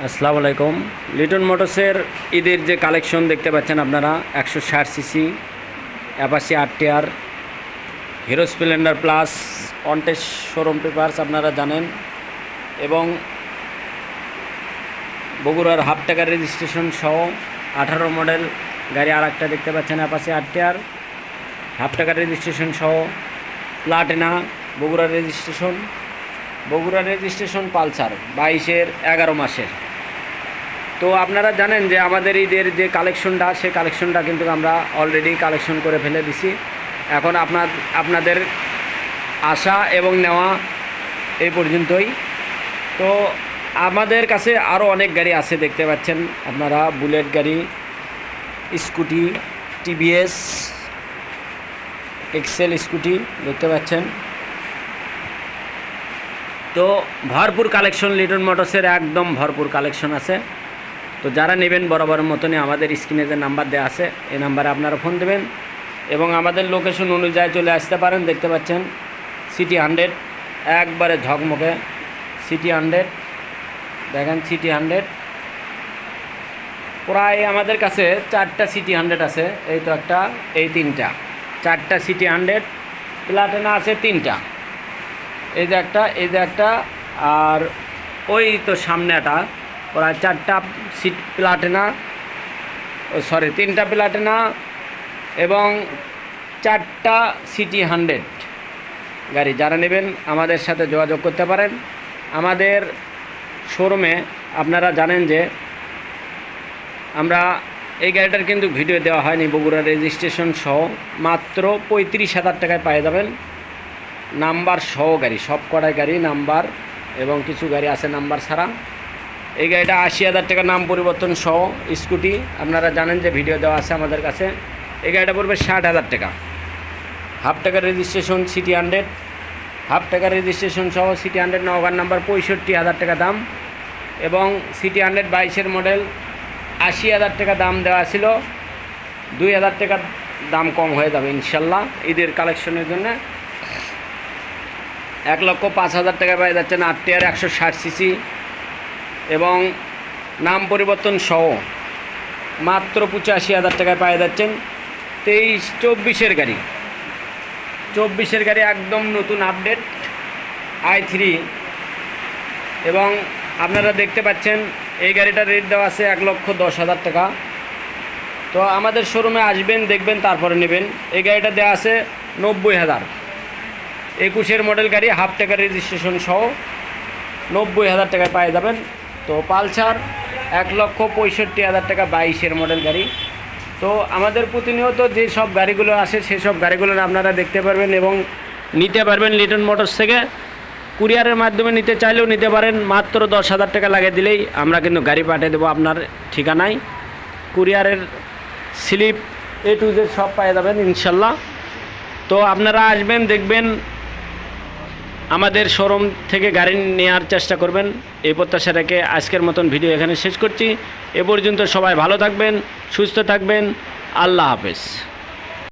আসসালামু আলাইকুম। লিটন মোটরসের ঈদের যে কালেকশন দেখতে পাচ্ছেন আপনারা 160 CC Apache RTR hero Splendor plus on test showroom papers আপনারা জানেন, এবং বগুড়ার হাফ টাকার রেজিস্ট্রেশন সহ 18 মডেল গাড়ি আর একটা দেখতে পাচ্ছেন অ্যাপাচি আরটিআর হাফ টাকার রেজিস্ট্রেশন সহ প্লাটিনা বগুড়ার রেজিস্ট্রেশন পালসার 22-এর 11 মাসের। তো আপনারা জানেন যে আমাদের ঈদের যে কালেকশনটা সেই কালেকশনটা কিন্তু আমরা অলরেডি কালেকশন করে ফেলে দিছি। এখন আপনাদের আশা এবং নেওয়া এই পর্যন্তই। তো আমাদের কাছে আরও অনেক গাড়ি আছে দেখতে পাচ্ছেন আপনারা, বুলেট গাড়ি, স্কুটি, টিভিএস এক্সেল স্কুটি দেখতে পাচ্ছেন। তো ভরপুর কালেকশন লিটন মোটরসের, একদম ভরপুর কালেকশন আছে। তো যারা নেবেন বরাবরের মতনই আমাদের স্ক্রিনে যে নাম্বার দেওয়া আছে এই নাম্বারে আপনারা ফোন দেবেন এবং আমাদের লোকেশন অনুযায়ী চলে আসতে পারেন। দেখতে পাচ্ছেন সিটি 100 একবারে ঝকমকে সিটি 100, দেখেন সিটি 100 প্রায় আমাদের কাছে 4টা সিটি 100 আছে। এই তো একটা, এই 3টা, 4টা সিটি 100 প্লাটিনা আছে 3টা, এই যে একটা আর ওই তো সামনে একটা, প্রায় 4টা সিট প্লাটিনা, 3টা প্লাটিনা এবং 4টা সিটি 100 গাড়ি। যারা নেবেন আমাদের সাথে যোগাযোগ করতে পারেন। আমাদের শোরুমে আপনারা জানেন যে আমরা এই গাড়িটার কিন্তু ভিডিও দেওয়া হয়নি, বগুড়া রেজিস্ট্রেশন সহ মাত্র 35,000 টাকায় পেয়ে যাবেন নাম্বার সহ গাড়ি। সব কটাই গাড়ি নাম্বার এবং কিছু গাড়ি আছে নাম্বার ছাড়া। এই গাড়িটা 80,000 টাকা নাম পরিবর্তন সহ স্কুটি, আপনারা জানেন যে ভিডিও দেওয়া আছে আমাদের কাছে। এই গাড়িটা পড়বে 60,000 টাকা। হাফ টাকার রেজিস্ট্রেশন সিটি 100, হাফ টাকার রেজিস্ট্রেশন সহ সিটি 100 নওগাঁর নাম্বার 65,000 টাকা দাম, এবং সিটি 100 22-এর মডেল 80,000 টাকা দাম দেওয়া ছিল। 2,000 টাকার দাম কম হয়ে যাবে ইনশাল্লাহ ঈদের কালেকশনের জন্য। 1,05,000 টাকা পেয়ে যাচ্ছেন আরটিআর 160 সিসি এবং নাম পরিবর্তন সহ মাত্র 85,000 টাকায় পেয়ে যাচ্ছেন 23-24-এর গাড়ি। 24-এর গাড়ি একদম নতুন আপডেট i3, এবং আপনারা দেখতে পাচ্ছেন এই গাড়িটার রেট দেওয়া আছে 1,10,000 টাকা। তো আমাদের শোরুমে আসবেন, দেখবেন, তারপরে নেবেন। এই গাড়িটা দেওয়া আছে 90,000, 21-এর মডেল গাড়ি, হাফ টাকার রেজিস্ট্রেশন সহ 90,000 টাকায় পেয়ে যাবেন। তো পালসার 1,65,000 টাকা 22-এর মডেল গাড়ি। তো আমাদের প্রতিনিয়ত যে সব গাড়িগুলো আসে সেসব গাড়িগুলো আপনারা দেখতে পারবেন এবং নিতে পারবেন লিটন মোটরস থেকে। কুরিয়ারের মাধ্যমে নিতে চাইলেও নিতে পারেন, মাত্র 10,000 টাকা লাগিয়ে দিলেই আমরা কিন্তু গাড়ি পাঠিয়ে দেবো আপনার ঠিকানায়। কুরিয়ারের স্লিপ A to Z সব পেয়ে যাবেন ইনশাল্লাহ। তো আপনারা আসবেন, দেখবেন, আমাদের শোরুম থেকে গাড়ি নেওয়ার চেষ্টা করবেন। এই প্রত্যাশা রেখে আজকের মতন ভিডিও এখানে শেষ করছি। এ পর্যন্ত সবাই ভালো থাকবেন, সুস্থ থাকবেন। আল্লাহ হাফেজ।